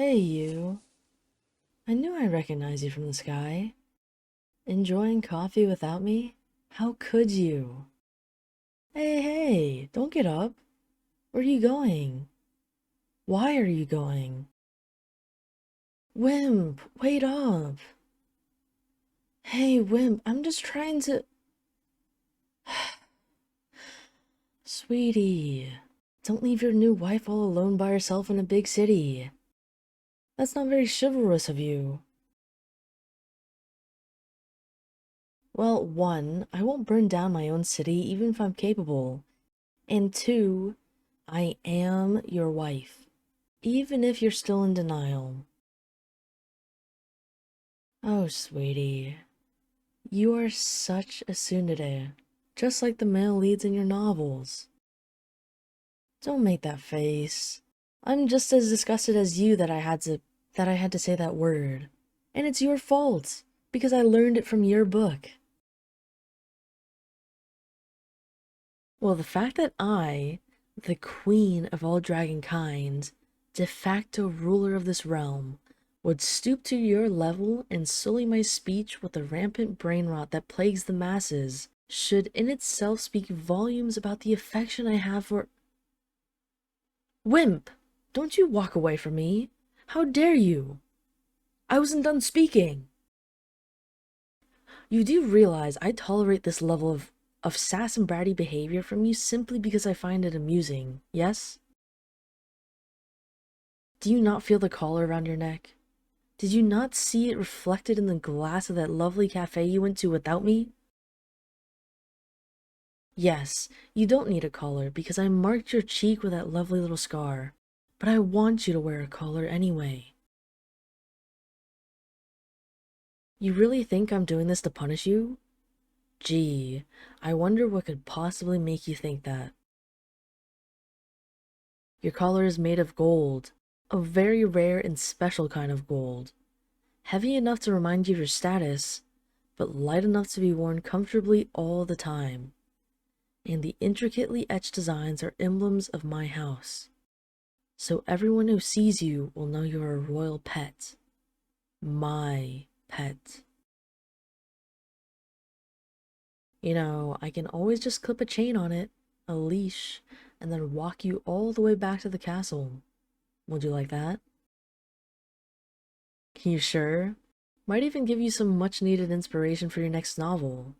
Hey, you. I knew I'd recognize you from the sky. Enjoying coffee without me? How could you? Hey, don't get up. Where are you going? Why are you going? Wimp, wait up. Hey, Wimp, I'm just trying to. Sweetie, don't leave your new wife all alone by herself in a big city. That's not very chivalrous of you. Well, one, I won't burn down my own city even if I'm capable. And two, I am your wife, even if you're still in denial. Oh, sweetie, you are such a tsundere, just like the male leads in your novels. Don't make that face. I'm just as disgusted as you that I had to say that word. And it's your fault, because I learned it from your book. Well, the fact that I, the queen of all dragonkind, de facto ruler of this realm, would stoop to your level and sully my speech with the rampant brain rot that plagues the masses should in itself speak volumes about the affection I have for— Wimp! Don't you walk away from me! How dare you! I wasn't done speaking! You do realize I tolerate this level of sass and bratty behavior from you simply because I find it amusing, yes? Do you not feel the collar around your neck? Did you not see it reflected in the glass of that lovely cafe you went to without me? Yes, you don't need a collar because I marked your cheek with that lovely little scar, but I want you to wear a collar anyway. You really think I'm doing this to punish you? Gee, I wonder what could possibly make you think that. Your collar is made of gold, a very rare and special kind of gold. Heavy enough to remind you of your status, but light enough to be worn comfortably all the time. And the intricately etched designs are emblems of my house. So everyone who sees you will know you're a royal pet. My pet. You know, I can always just clip a chain on it, a leash, and then walk you all the way back to the castle. Would you like that? You sure? Might even give you some much needed inspiration for your next novel.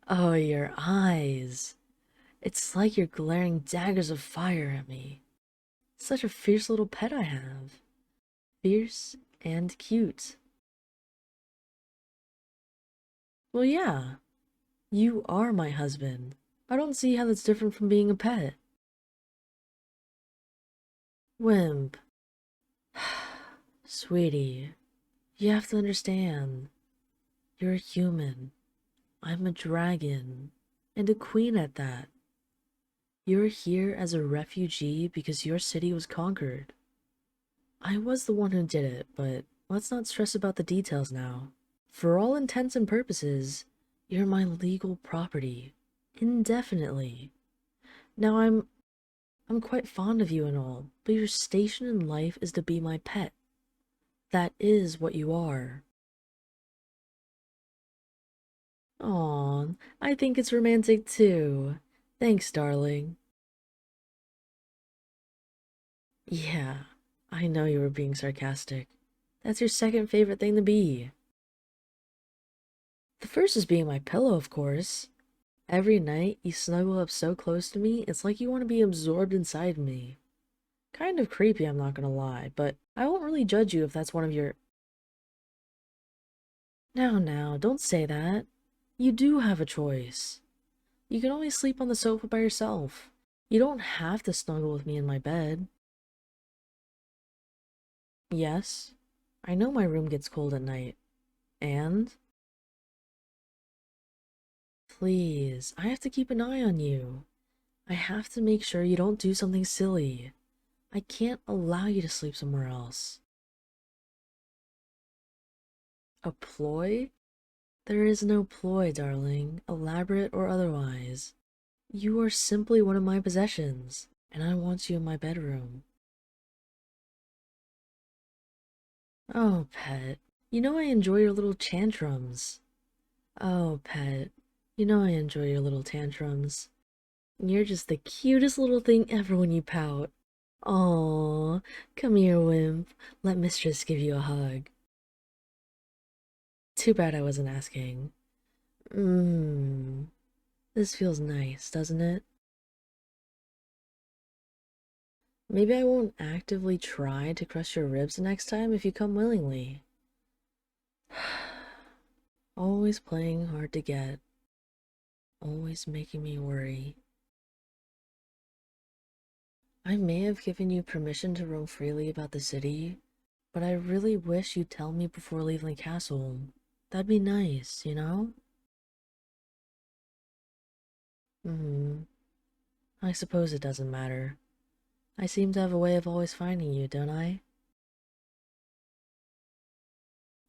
Oh, your eyes. It's like you're glaring daggers of fire at me. Such a fierce little pet I have. Fierce and cute. Well, yeah, you are my husband. I don't see how that's different from being a pet. Wimp. Sweetie, you have to understand. You're a human. I'm a dragon. And a queen at that. You're here as a refugee because your city was conquered. I was the one who did it, but let's not stress about the details now. For all intents and purposes, you're my legal property. Indefinitely. Now I'm quite fond of you and all, but your station in life is to be my pet. That is what you are. Aw, I think it's romantic too. Thanks, darling. Yeah, I know you were being sarcastic. That's your second favorite thing to be. The first is being my pillow, of course. Every night, you snuggle up so close to me, it's like you want to be absorbed inside me. Kind of creepy, I'm not gonna lie, but I won't really judge you if that's one of your— Now, don't say that. You do have a choice. You can always sleep on the sofa by yourself. You don't have to snuggle with me in my bed. Yes, I know my room gets cold at night. And? Please, I have to keep an eye on you. I have to make sure you don't do something silly. I can't allow you to sleep somewhere else. A ploy? There is no ploy, darling, elaborate or otherwise. You are simply one of my possessions, and I want you in my bedroom. Oh, pet. You know I enjoy your little tantrums. Oh, pet. You know I enjoy your little tantrums. You're just the cutest little thing ever when you pout. Aww, come here, wimp. Let Mistress give you a hug. Too bad I wasn't asking. Mmm, this feels nice, doesn't it? Maybe I won't actively try to crush your ribs next time if you come willingly. Always playing hard to get. Always making me worry. I may have given you permission to roam freely about the city, but I really wish you'd tell me before leaving the castle. That'd be nice, you know? Hmm. I suppose it doesn't matter. I seem to have a way of always finding you, don't I?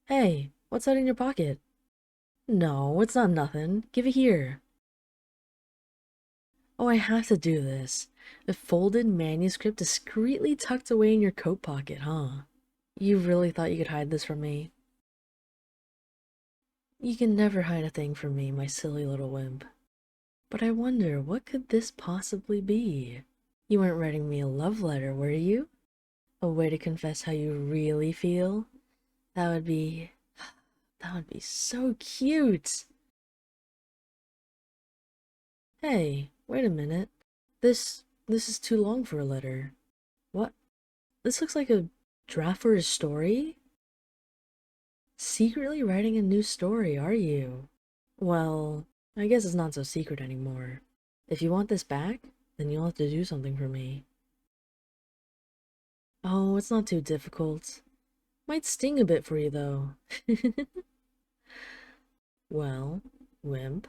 Hey, what's that in your pocket? No, it's not nothing. Give it here. Oh, I have to do this. A folded manuscript discreetly tucked away in your coat pocket, huh? You really thought you could hide this from me? You can never hide a thing from me, my silly little wimp. But I wonder, what could this possibly be? You weren't writing me a love letter, were you? A way to confess how you really feel? That would be... that would be so cute! Hey, wait a minute. This is too long for a letter. What? This looks like a draft for a story? Secretly writing a new story, are you? Well, I guess it's not so secret anymore. If you want this back, then you'll have to do something for me. Oh, it's not too difficult. Might sting a bit for you, though. Well, wimp,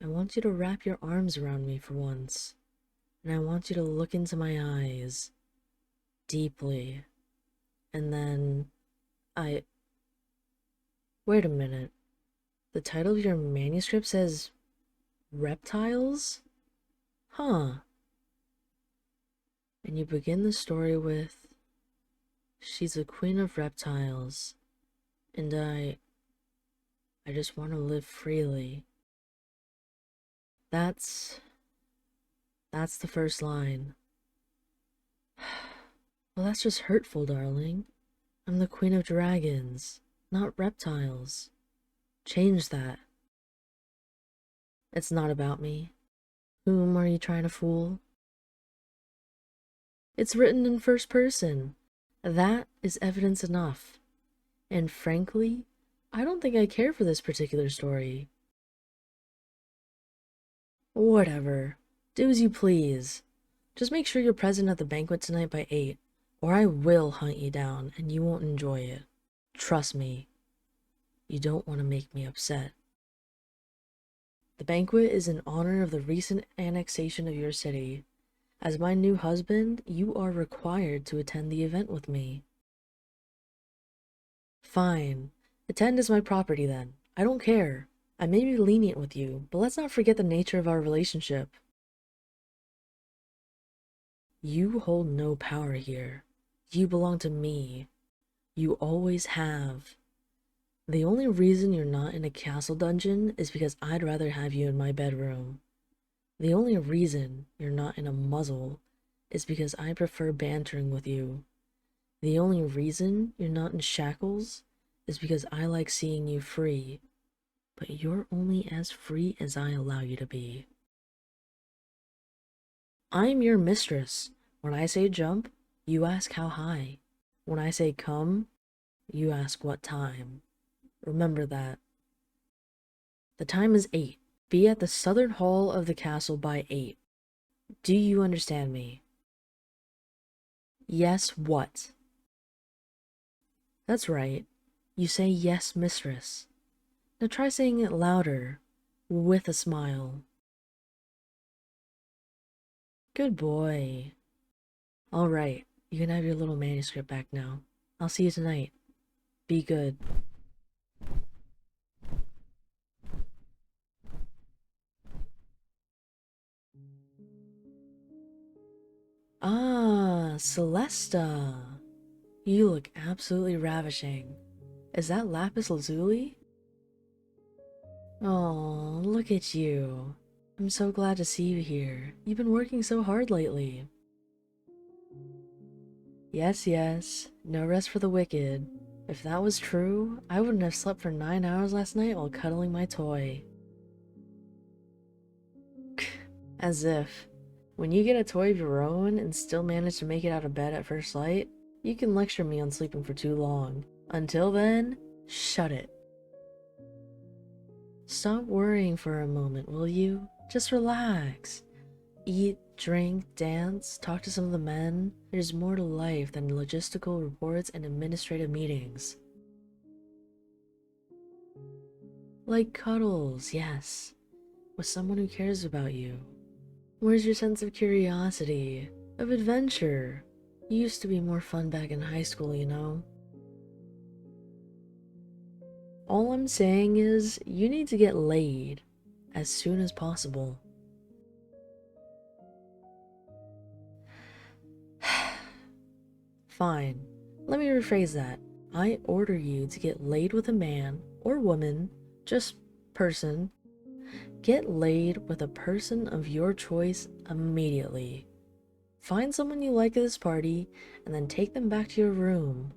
I want you to wrap your arms around me for once, and I want you to look into my eyes deeply, and then I... Wait a minute. The title of your manuscript says reptiles? Huh. And you begin the story with, she's the queen of reptiles, and I just want to live freely. That's the first line. Well, that's just hurtful, darling. I'm the queen of dragons, not reptiles. Change that. It's not about me. Whom are you trying to fool? It's written in first person. That is evidence enough. And frankly, I don't think I care for this particular story. Whatever. Do as you please. Just make sure you're present at the banquet tonight by 8, or I will hunt you down and you won't enjoy it. Trust me, you don't want to make me upset. The banquet is in honor of the recent annexation of your city. As my new husband, you are required to attend the event with me. Fine. Attend as my property then. I don't care. I may be lenient with you, but let's not forget the nature of our relationship. You hold no power here. You belong to me. You always have. The only reason you're not in a castle dungeon is because I'd rather have you in my bedroom. The only reason you're not in a muzzle is because I prefer bantering with you. The only reason you're not in shackles is because I like seeing you free. But you're only as free as I allow you to be. I'm your mistress. When I say jump, you ask how high. When I say come, you ask what time. Remember that. The time is 8. Be at the southern hall of the castle by 8. Do you understand me? Yes, what? That's right. You say yes, mistress. Now try saying it louder, with a smile. Good boy. All right, you can have your little manuscript back now. I'll see you tonight. Be good. Ah, Celesta. You look absolutely ravishing. Is that lapis lazuli? Oh, look at you. I'm so glad to see you here. You've been working so hard lately. Yes, yes, no rest for the wicked. If that was true, I wouldn't have slept for 9 hours last night while cuddling my toy. As if. When you get a toy of your own and still manage to make it out of bed at first light, you can lecture me on sleeping for too long. Until then, shut it. Stop worrying for a moment, will you? Just relax. Eat, drink, dance, talk to some of the men. There's more to life than logistical reports and administrative meetings. Like cuddles, yes. With someone who cares about you. Where's your sense of curiosity? Of adventure? You used to be more fun back in high school, you know? All I'm saying is, you need to get laid. As soon as possible. Fine. Let me rephrase that. I order you to get laid with a man or woman, just person. Get laid with a person of your choice immediately. Find someone you like at this party and then take them back to your room.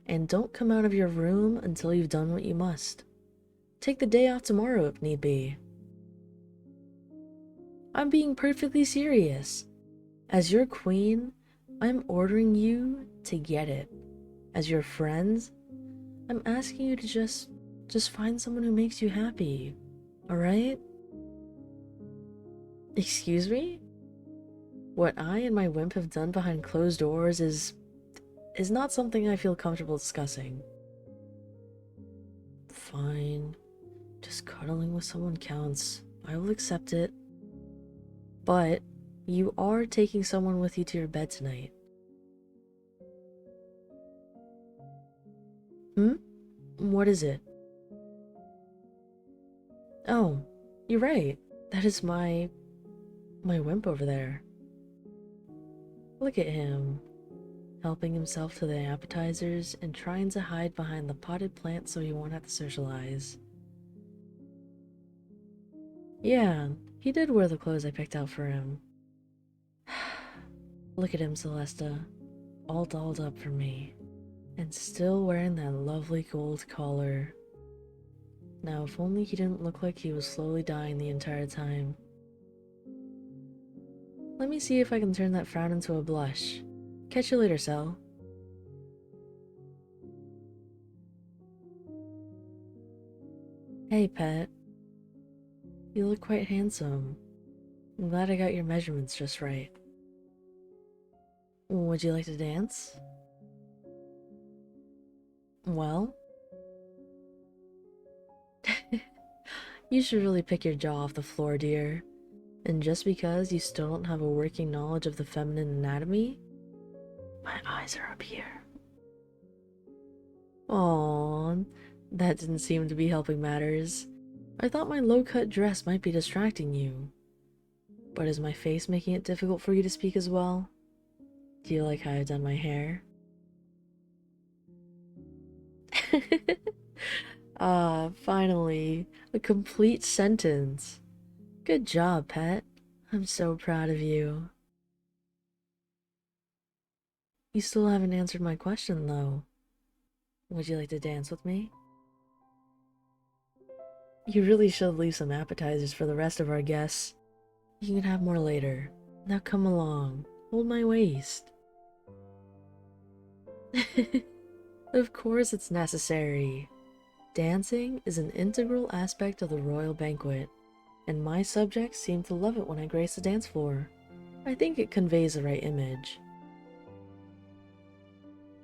And don't come out of your room until you've done what you must. Take the day off tomorrow if need be. I'm being perfectly serious. As your queen, I'm ordering you to get it. As your friends, I'm asking you to just find someone who makes you happy. Alright? Excuse me? What I and my wimp have done behind closed doors is not something I feel comfortable discussing. Fine. Just cuddling with someone counts. I will accept it. But you are taking someone with you to your bed tonight. Hmm? What is it? Oh, you're right. That is my wimp over there. Look at him, helping himself to the appetizers and trying to hide behind the potted plant so he won't have to socialize. Yeah, he did wear the clothes I picked out for him. Look at him, Celesta, all dolled up for me, and still wearing that lovely gold collar. Now, if only he didn't look like he was slowly dying the entire time. Let me see if I can turn that frown into a blush. Catch you later, Cel. Hey, pet. You look quite handsome. I'm glad I got your measurements just right. Would you like to dance? Well? You should really pick your jaw off the floor, dear. And just because you still don't have a working knowledge of the feminine anatomy, my eyes are up here. Aww, that didn't seem to be helping matters. I thought my low-cut dress might be distracting you. But is my face making it difficult for you to speak as well? Do you like how I've done my hair? Ah, finally, a complete sentence. Good job, pet. I'm so proud of you. You still haven't answered my question, though. Would you like to dance with me? You really should leave some appetizers for the rest of our guests. You can have more later. Now come along. Hold my waist. Of course it's necessary. Dancing is an integral aspect of the royal banquet, and my subjects seem to love it when I grace the dance floor. I think it conveys the right image.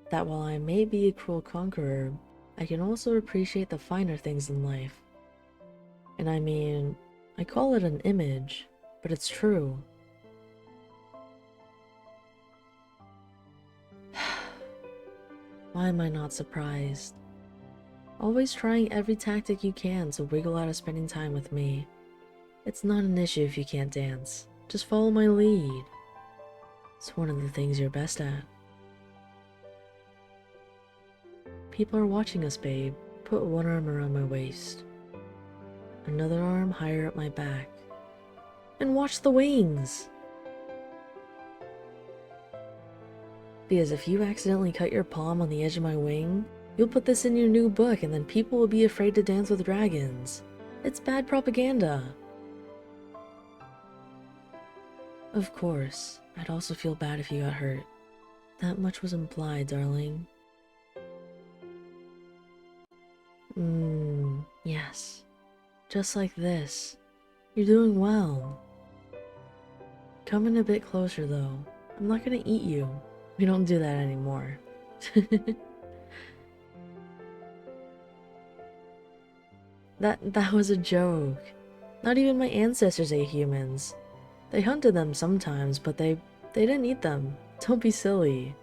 That while I may be a cruel conqueror, I can also appreciate the finer things in life. And I mean, I call it an image, but it's true. Why am I not surprised? Always trying every tactic you can to wiggle out of spending time with me. It's not an issue if you can't dance. Just follow my lead. It's one of the things you're best at. People are watching us, babe. Put one arm around my waist. Another arm higher up my back. And watch the wings! Because if you accidentally cut your palm on the edge of my wing, you'll put this in your new book and then people will be afraid to dance with dragons. It's bad propaganda. Of course, I'd also feel bad if you got hurt. That much was implied, darling. Yes. Just like this. You're doing well. Come in a bit closer, though. I'm not gonna eat you. We don't do that anymore. That was a joke. Not even my ancestors ate humans. They hunted them sometimes, but they didn't eat them. Don't be silly.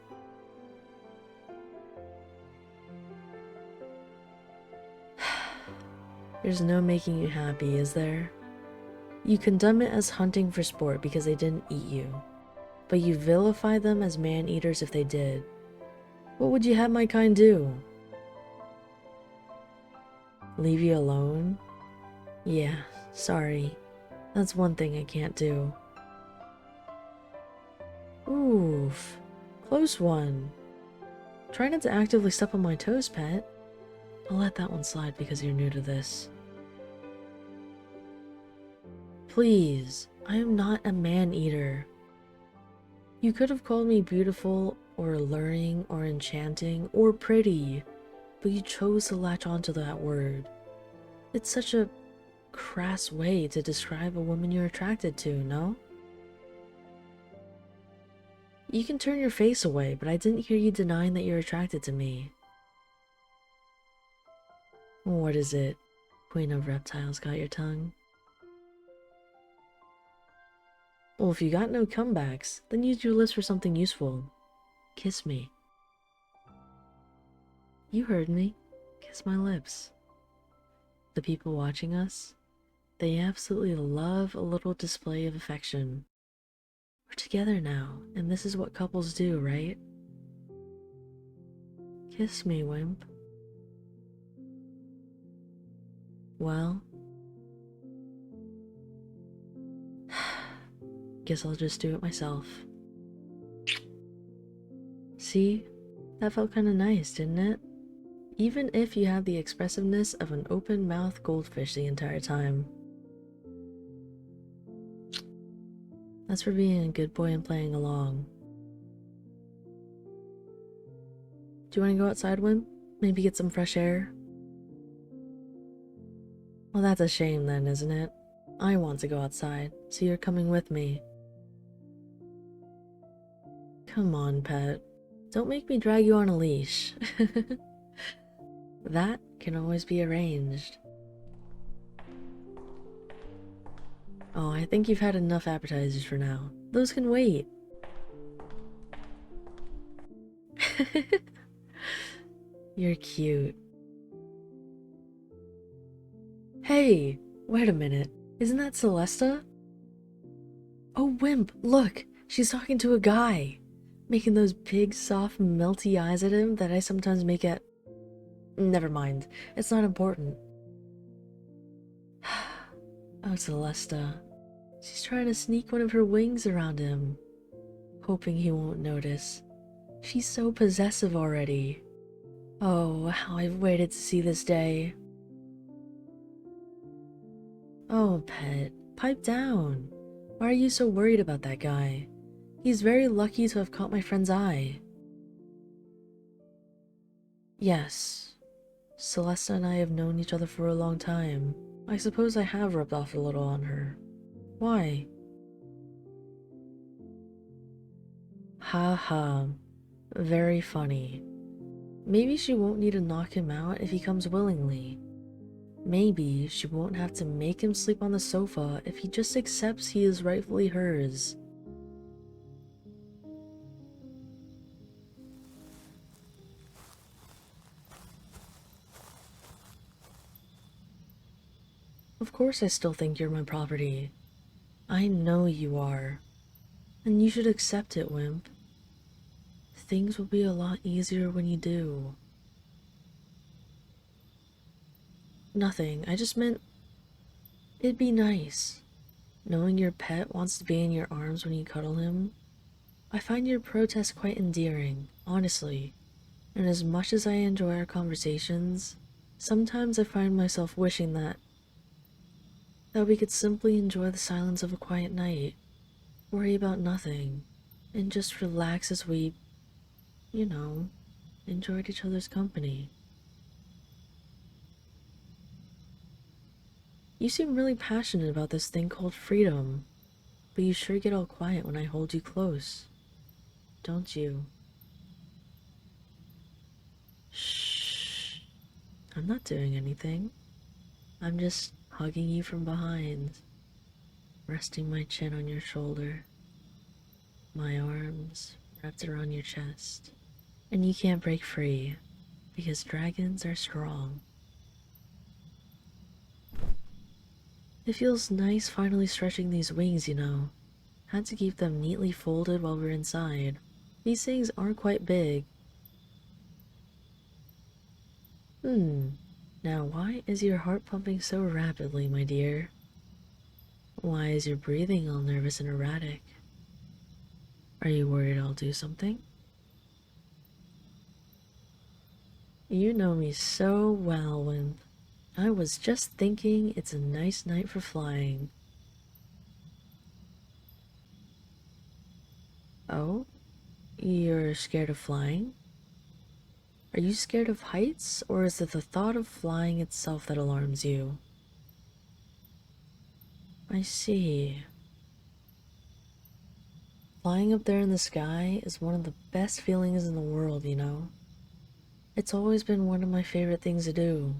There's no making you happy, is there? You condemn it as hunting for sport because they didn't eat you, but you vilify them as man-eaters if they did. What would you have my kind do? Leave you alone? Yeah, sorry. That's one thing I can't do. Oof. Close one. Try not to actively step on my toes, pet. I'll let that one slide because you're new to this. Please, I am not a man-eater. You could have called me beautiful, or alluring, or enchanting, or pretty, but you chose to latch onto that word. It's such a crass way to describe a woman you're attracted to, no? You can turn your face away, but I didn't hear you denying that you're attracted to me. What is it? Queen of Reptiles got your tongue? Well, if you got no comebacks, then use your lips for something useful. Kiss me. You heard me. Kiss my lips. The people watching us, they absolutely love a little display of affection. We're together now, and this is what couples do, right? Kiss me, wimp. Well, guess I'll just do it myself. See? That felt kinda nice, didn't it? Even if you have the expressiveness of an open-mouthed goldfish the entire time. That's for being a good boy and playing along. Do you want to go outside, Wim? Maybe get some fresh air? Well, that's a shame then, isn't it? I want to go outside, so you're coming with me. Come on, pet. Don't make me drag you on a leash. That can always be arranged. Oh, I think you've had enough appetizers for now. Those can wait. You're cute. Hey, wait a minute. Isn't that Celesta? Oh, Wimp, look! She's talking to a guy! Making those big, soft, melty eyes at him that I sometimes make at... Never mind. It's not important. Oh, Celesta. She's trying to sneak one of her wings around him, hoping he won't notice. She's so possessive already. Oh, how I've waited to see this day. Oh, pet, pipe down. Why are you so worried about that guy? He's very lucky to have caught my friend's eye. Yes, Celesta and I have known each other for a long time. I suppose I have rubbed off a little on her. Why? Ha ha. Very funny. Maybe she won't need to knock him out if he comes willingly. Maybe she won't have to make him sleep on the sofa if he just accepts he is rightfully hers. Of course I still think you're my property. I know you are. And you should accept it, Wimp. Things will be a lot easier when you do. Nothing. I just meant it'd be nice. Knowing your pet wants to be in your arms when you cuddle him. I find your protest quite endearing, honestly. And as much as I enjoy our conversations, sometimes I find myself wishing that we could simply enjoy the silence of a quiet night, worry about nothing, and just relax as we, you know, enjoyed each other's company. You seem really passionate about this thing called freedom, but you sure get all quiet when I hold you close, don't you? Shh. I'm not doing anything. I'm just hugging you from behind, resting my chin on your shoulder, my arms wrapped around your chest. And you can't break free, because dragons are strong. It feels nice finally stretching these wings, you know. Had to keep them neatly folded while we're inside. These things aren't quite big. Now why is your heart pumping so rapidly, my dear? Why is your breathing all nervous and erratic? Are you worried I'll do something? You know me so well, Wimp. I was just thinking it's a nice night for flying. Oh? You're scared of flying? Are you scared of heights, or is it the thought of flying itself that alarms you? I see. Flying up there in the sky is one of the best feelings in the world, you know? It's always been one of my favorite things to do.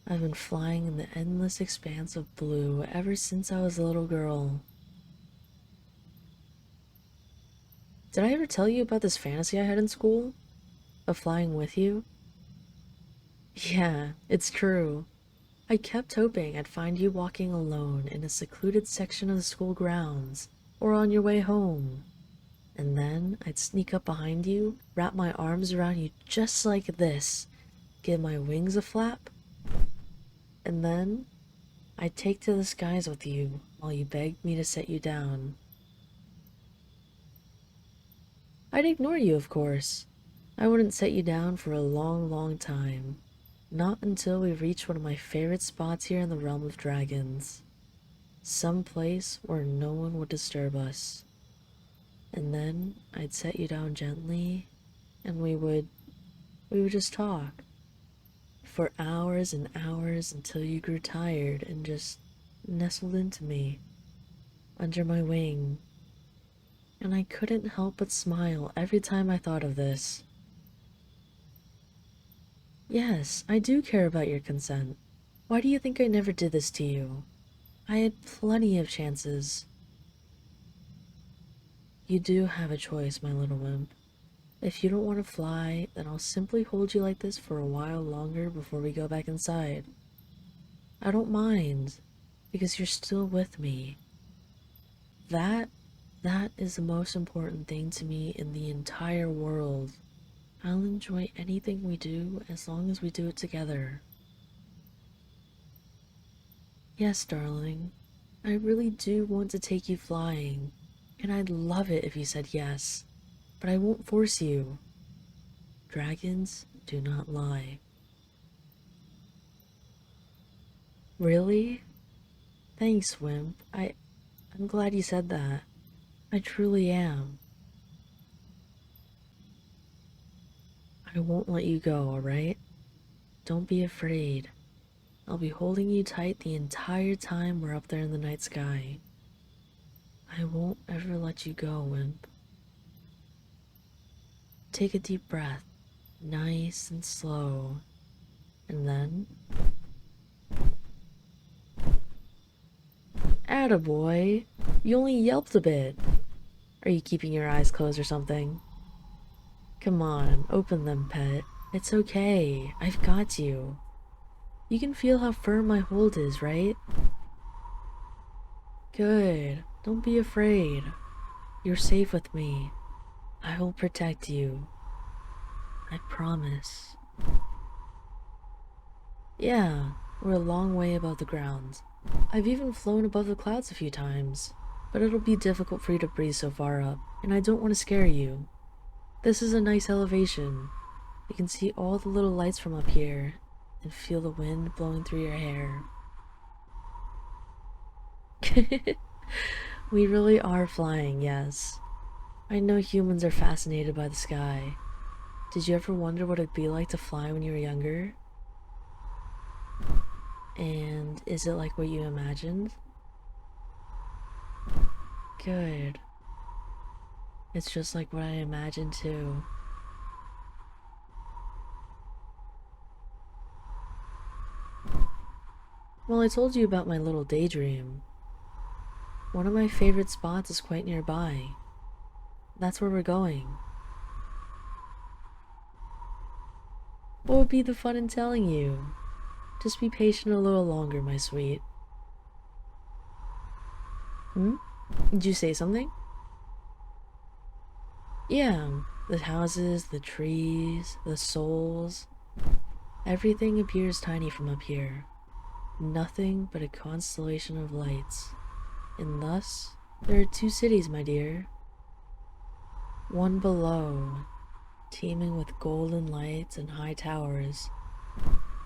I've been flying in the endless expanse of blue ever since I was a little girl. Did I ever tell you about this fantasy I had in school? Of flying with you? Yeah, it's true. I kept hoping I'd find you walking alone in a secluded section of the school grounds, or on your way home. And then I'd sneak up behind you, wrap my arms around you just like this, give my wings a flap, and then I'd take to the skies with you while you begged me to set you down. I'd ignore you, of course. I wouldn't set you down for a long, long time. Not until we reached one of my favorite spots here in the realm of dragons. Some place where no one would disturb us. And then I'd set you down gently, and we would just talk. For hours and hours until you grew tired and just nestled into me, under my wing. And I couldn't help but smile every time I thought of this. Yes, I do care about your consent. Why do you think I never did this to you? I had plenty of chances. You do have a choice, my little wimp. If you don't want to fly, then I'll simply hold you like this for a while longer before we go back inside. I don't mind, because you're still with me. That, that is the most important thing to me in the entire world. I'll enjoy anything we do as long as we do it together. Yes, darling, I really do want to take you flying, and I'd love it if you said yes, but I won't force you. Dragons do not lie. Really? Thanks, Wimp. I'm glad you said that. I truly am. I won't let you go, alright? Don't be afraid. I'll be holding you tight the entire time we're up there in the night sky. I won't ever let you go, Wimp. Take a deep breath, nice and slow, and then... Attaboy! You only yelped a bit. Are you keeping your eyes closed or something? Come on, open them, pet. It's okay. I've got you. You can feel how firm my hold is, right? Good. Don't be afraid. You're safe with me. I will protect you. I promise. Yeah, we're a long way above the ground. I've even flown above the clouds a few times, but it'll be difficult for you to breathe so far up, and I don't want to scare you. This is a nice elevation. You can see all the little lights from up here, and feel the wind blowing through your hair. We really are flying, yes. I know humans are fascinated by the sky. Did you ever wonder what it'd be like to fly when you were younger? And is it like what you imagined? Good. It's just like what I imagined too. Well, I told you about my little daydream. One of my favorite spots is quite nearby. That's where we're going. What would be the fun in telling you? Just be patient a little longer, my sweet. Hmm? Did you say something? Yeah, the houses, the trees, the souls. Everything appears tiny from up here. Nothing but a constellation of lights. And thus, there are two cities, my dear. One below, teeming with golden lights and high towers,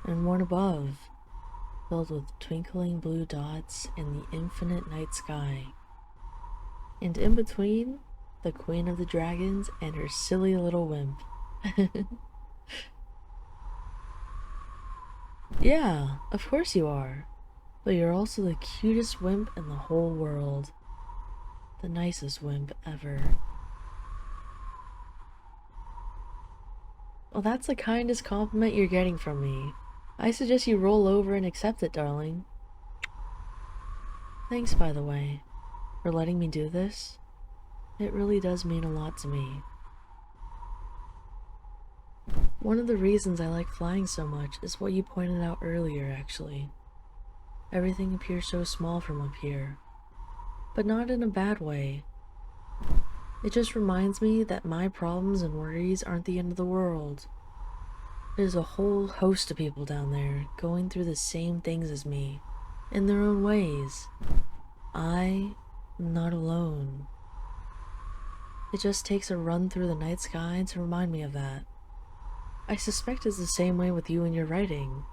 and one above, filled with twinkling blue dots in the infinite night sky. And in between, the Queen of the Dragons and her silly little wimp. Yeah, of course you are. But you're also the cutest wimp in the whole world. The nicest wimp ever. Well, that's the kindest compliment you're getting from me. I suggest you roll over and accept it, darling. Thanks, by the way, for letting me do this. It really does mean a lot to me. One of the reasons I like flying so much is what you pointed out earlier, actually. Everything appears so small from up here, but not in a bad way. It just reminds me that my problems and worries aren't the end of the world. There's a whole host of people down there going through the same things as me, in their own ways. I'm not alone. It just takes a run through the night sky to remind me of that. I suspect it's the same way with you and your writing.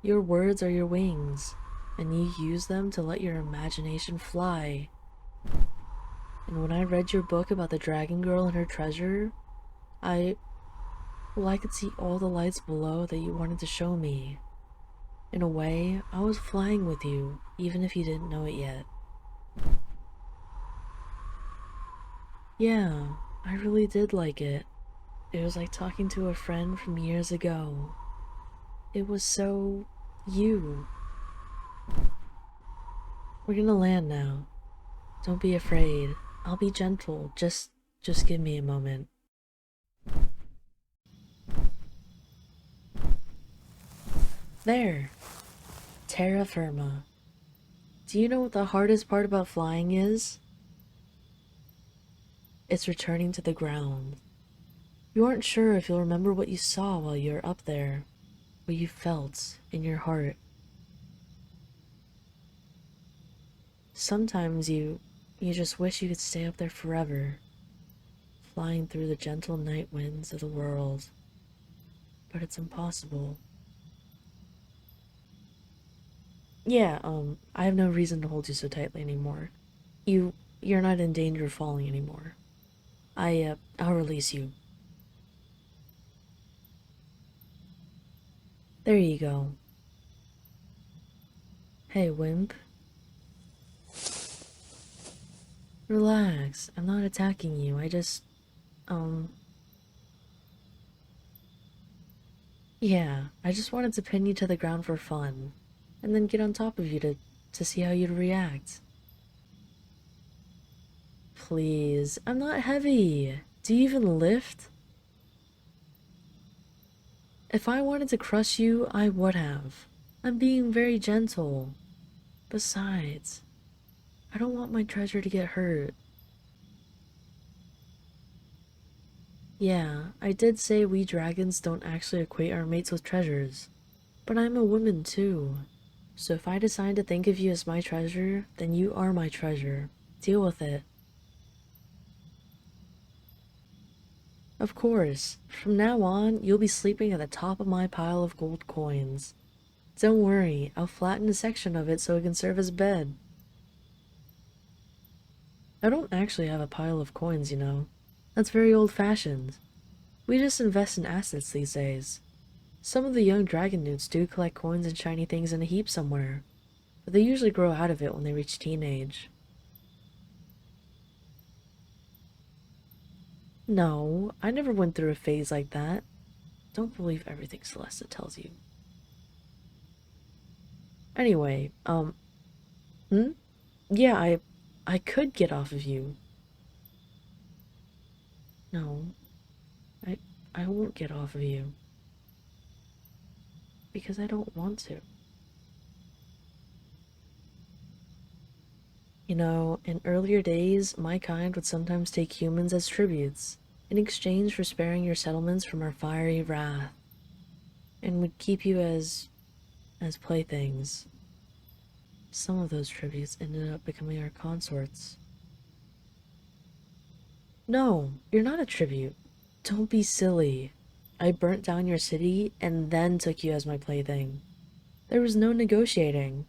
Your words are your wings, and you use them to let your imagination fly. And when I read your book about the dragon girl and her treasure, I could see all the lights below that you wanted to show me. In a way, I was flying with you, even if you didn't know it yet. Yeah, I really did like it. It was like talking to a friend from years ago. It was so... you. We're gonna land now. Don't be afraid. I'll be gentle. Just give me a moment. There. Terra firma. Do you know what the hardest part about flying is? It's returning to the ground. You aren't sure if you'll remember what you saw while you were up there, what you felt in your heart. Sometimes you just wish you could stay up there forever, flying through the gentle night winds of the world. But it's impossible. Yeah, I have no reason to hold you so tightly anymore. You're not in danger of falling anymore. I'll release you. There you go. Hey, wimp. Relax. I'm not attacking you. Um, yeah, I just wanted to pin you to the ground for fun, and then get on top of you to see how you'd react. Please, I'm not heavy. Do you even lift? If I wanted to crush you, I would have. I'm being very gentle. Besides, I don't want my treasure to get hurt. Yeah, I did say we dragons don't actually equate our mates with treasures, But I'm a woman too. So if I decide to think of you as my treasure, then you are my treasure. Deal with it. Of course, from now on, you'll be sleeping at the top of my pile of gold coins. Don't worry, I'll flatten a section of it so it can serve as a bed. I don't actually have a pile of coins, you know. That's very old-fashioned. We just invest in assets these days. Some of the young dragon newts do collect coins and shiny things in a heap somewhere, but they usually grow out of it when they reach teenage. No, I never went through a phase like that. Don't believe everything Celesta tells you. Anyway, hmm? Yeah, I could get off of you. No, I, I won't get off of you. Because I don't want to. You know, in earlier days, my kind would sometimes take humans as tributes, in exchange for sparing your settlements from our fiery wrath, and would keep you as playthings. Some of those tributes ended up becoming our consorts. No, you're not a tribute. Don't be silly. I burnt down your city and then took you as my plaything. There was no negotiating.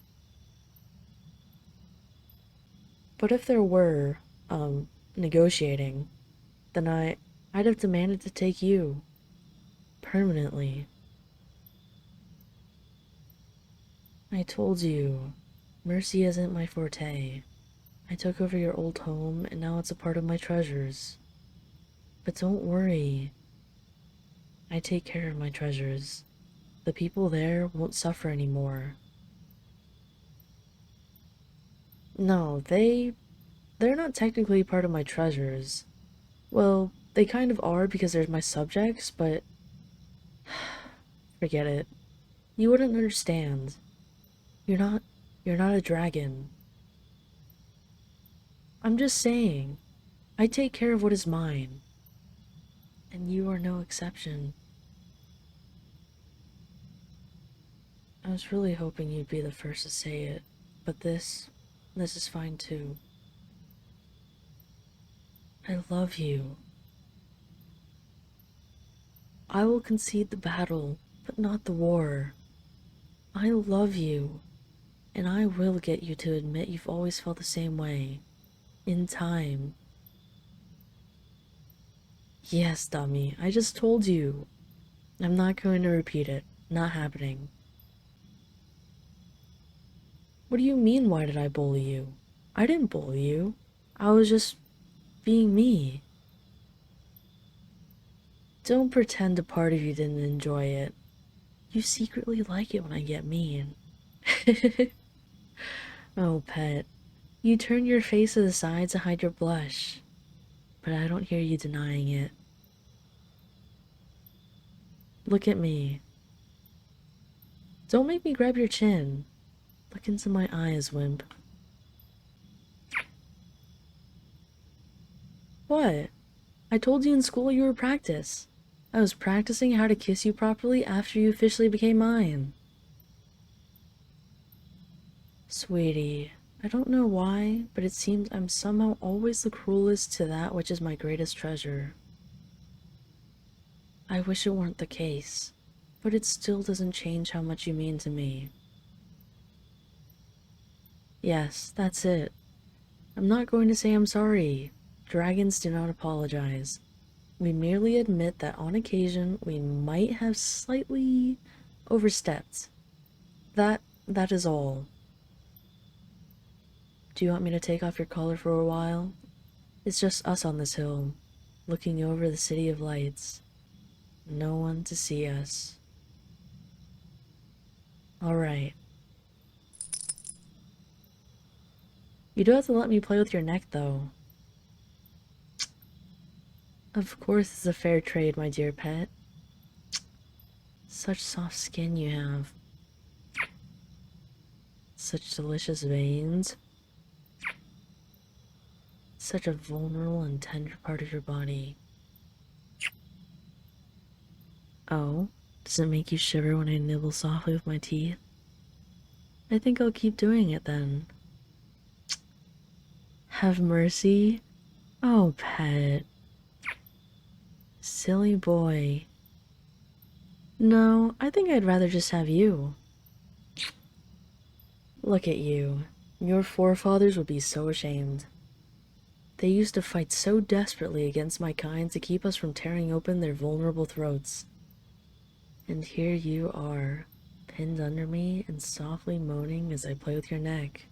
But if there were, negotiating, then I'd have demanded to take you. Permanently. I told you, mercy isn't my forte. I took over your old home and now it's a part of my treasures. But don't worry. I take care of my treasures. The people there won't suffer anymore. No, they're not technically part of my treasures. Well, they kind of are because they're my subjects, but forget it. You wouldn't understand. You're not you're not a dragon. I'm just saying. I take care of what is mine. And you are no exception. I was really hoping you'd be the first to say it, but this is fine too. I love you. I will concede the battle, but not the war. I love you, and I will get you to admit you've always felt the same way. In time. Yes, dummy, I just told you. I'm not going to repeat it. Not happening. What do you mean, why did I bully you? I didn't bully you. I was just being me. Don't pretend a part of you didn't enjoy it. You secretly like it when I get mean. Oh, pet. You turn your face to the side to hide your blush, but I don't hear you denying it. Look at me. Don't make me grab your chin. Look into my eyes, wimp. What? I told you in school you were practice. I was practicing how to kiss you properly after you officially became mine. Sweetie, I don't know why, but it seems I'm somehow always the cruelest to that which is my greatest treasure. I wish it weren't the case, but it still doesn't change how much you mean to me. Yes, that's it. I'm not going to say I'm sorry. Dragons do not apologize. We merely admit that on occasion we might have slightly overstepped. That is all. Do you want me to take off your collar for a while? It's just us on this hill, looking over the city of lights. No one to see us. Alright. You do have to let me play with your neck, though. Of course it's a fair trade, my dear pet. Such soft skin you have. Such delicious veins. Such a vulnerable and tender part of your body. Oh? Does it make you shiver when I nibble softly with my teeth? I think I'll keep doing it then. Have mercy? Oh, pet. Silly boy. No, I think I'd rather just have you. Look at you. Your forefathers would be so ashamed. They used to fight so desperately against my kind to keep us from tearing open their vulnerable throats. And here you are, pinned under me and softly moaning as I play with your neck.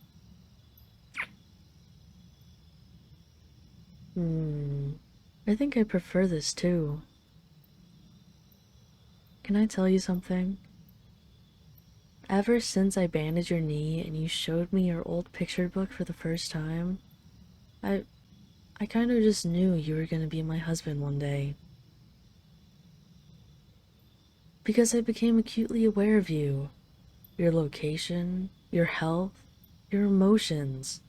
I think I prefer this too. Can I tell you something? Ever since I bandaged your knee and you showed me your old picture book for the first time, I I kind of just knew you were going to be my husband one day. Because I became acutely aware of you, your location, your health, your emotions.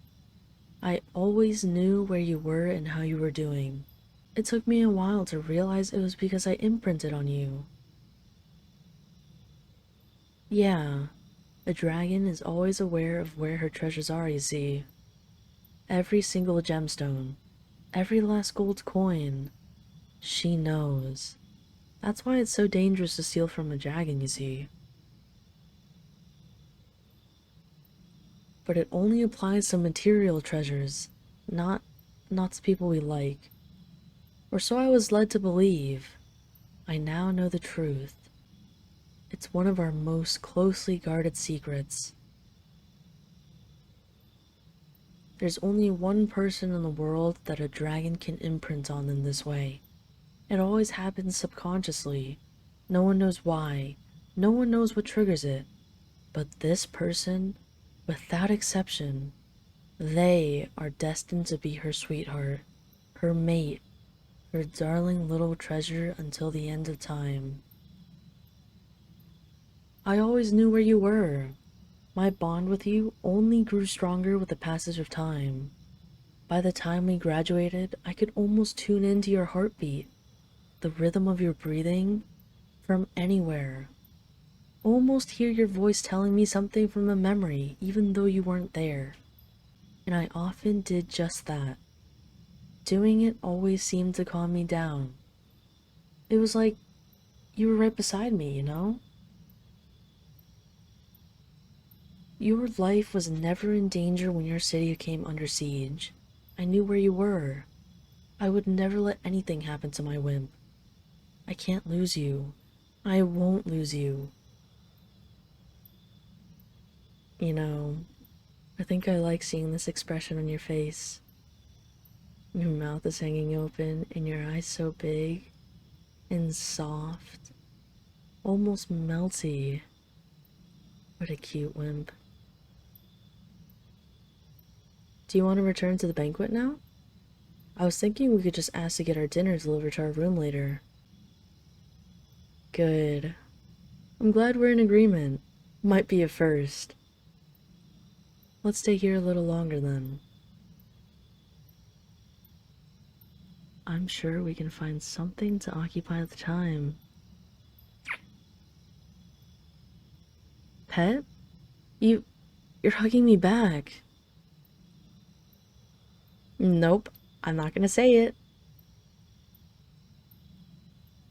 I always knew where you were and how you were doing. It took me a while to realize it was because I imprinted on you. Yeah, a dragon is always aware of where her treasures are, you see. Every single gemstone, every last gold coin. She knows. That's why it's so dangerous to steal from a dragon, you see. But it only applies to material treasures, not to people we like. Or so I was led to believe. I now know the truth. It's one of our most closely guarded secrets. There's only one person in the world that a dragon can imprint on in this way. It always happens subconsciously. No one knows why. No one knows what triggers it. But this person, without exception, they are destined to be her sweetheart, her mate, her darling little treasure until the end of time. I always knew where you were. My bond with you only grew stronger with the passage of time. By the time we graduated, I could almost tune into your heartbeat, the rhythm of your breathing, from anywhere. Almost hear your voice telling me something from a memory, even though you weren't there. And I often did just that. Doing it always seemed to calm me down. It was like you were right beside me, you know? Your life was never in danger when your city came under siege. I knew where you were. I would never let anything happen to my wimp. I can't lose you. I won't lose you. You know, I think I like seeing this expression on your face. Your mouth is hanging open and your eyes so big and soft, almost melty. What a cute wimp. Do you want to return to the banquet now? I was thinking we could just ask to get our dinner delivered to our room later. Good. I'm glad we're in agreement. Might be a first. Let's stay here a little longer then. I'm sure we can find something to occupy the time. Pet? You're hugging me back. Nope, I'm not gonna say it.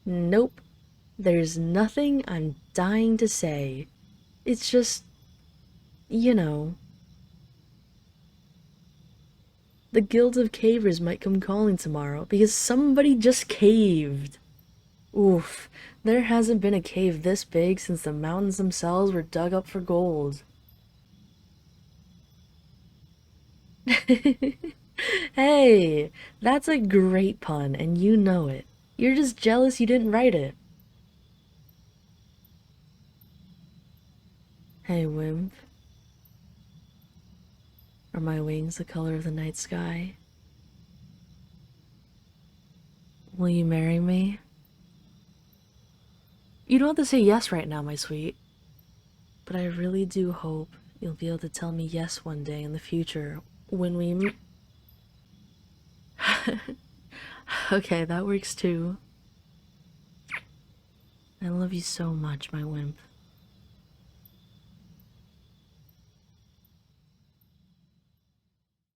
Nope, there's nothing I'm dying to say. It's just, you know, the Guild of Cavers might come calling tomorrow because somebody just caved. Oof, there hasn't been a cave this big since the mountains themselves were dug up for gold. Hey, that's a great pun and you know it. You're just jealous you didn't write it. Hey, wimp. Are my wings the color of the night sky? Will you marry me? You don't have to say yes right now, my sweet. But I really do hope you'll be able to tell me yes one day in the future when we Okay, that works too. I love you so much, my wimp.